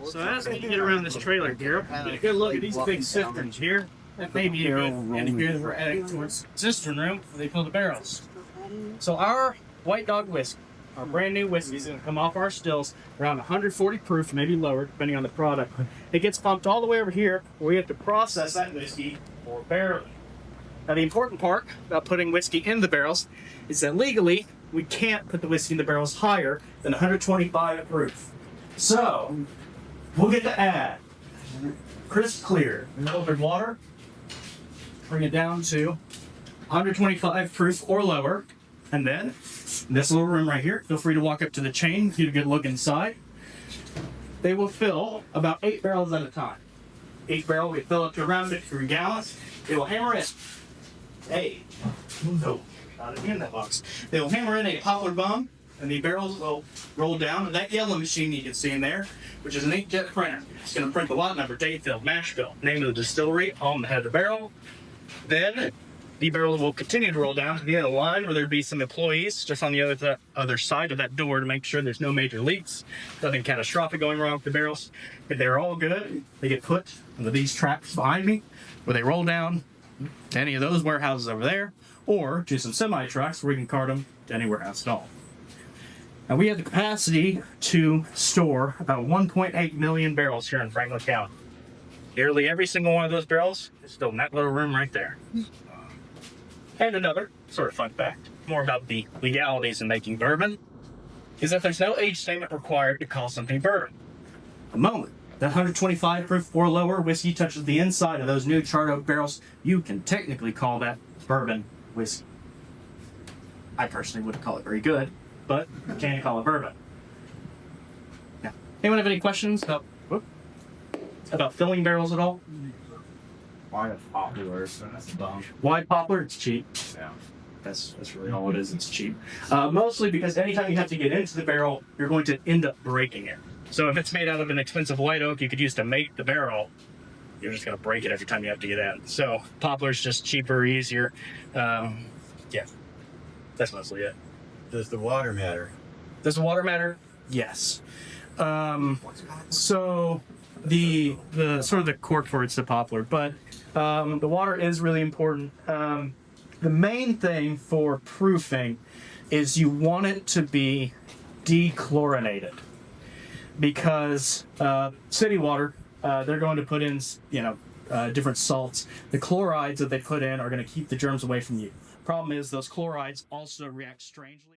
So as we get around this trailer here, get a good look at these big cisterns here. That may be a good indicator that we're heading towards the cistern room where they fill the barrels. So our White Dog whiskey, our brand new whiskey, is going to come off our stills around 140 proof, maybe lower, depending on the product. It gets pumped all the way over here where we have to process that whiskey for barreling. Now the important part about putting whiskey in the barrels is that legally we can't put the whiskey in the barrels higher than 125 proof. So we'll get to add crisp clear filtered water, bring it down to 125 proof or lower, and then this little room right here, feel free to walk up to the chain, get a good look inside. They will fill about 8 barrels at a time. Each barrel we fill up to around 53 gallons. They will hammer in They will hammer in a poplar bomb, and the barrels will roll down. And that yellow machine you can see in there, which is an inkjet printer, it's going to print the lot number, date fill, mash bill, name of the distillery on the head of the barrel. Then the barrel will continue to roll down to the end of the line where there'd be some employees just on the other side of that door to make sure there's no major leaks, nothing catastrophic going wrong with the barrels. If they're all good, they get put into these tracks behind me where they roll down to any of those warehouses over there, or to some semi-trucks where we can cart them to any warehouse at all. Now we have the capacity to store about 1.8 million barrels here in Franklin County. Nearly every single one of those barrels is still in that little room right there. And another sort of fun fact, more about the legalities in making bourbon, is that there's no age statement required to call something bourbon. The moment that 125 proof or lower whiskey touches the inside of those new charred oak barrels, you can technically call that bourbon whiskey. I personally wouldn't call it very good, but you can call it bourbon. Now, anyone have any questions about filling barrels at all? Why poplar? That's dumb. Why poplar? It's cheap. Yeah. That's really all it is. It's cheap. Mostly because anytime you have to get into the barrel, you're going to end up breaking it. So if it's made out of an expensive white oak you could use to make the barrel, you're just going to break it every time you have to get in. So poplar's just cheaper, easier. Yeah, that's mostly it. Does the water matter? Does the water matter? Yes. So the sort of the cork for it's the poplar, but the water is really important. The main thing for proofing is you want it to be dechlorinated, because city water, they're going to put in different salts. The chlorides that they put in are going to keep the germs away from you. Problem is those chlorides also react strangely.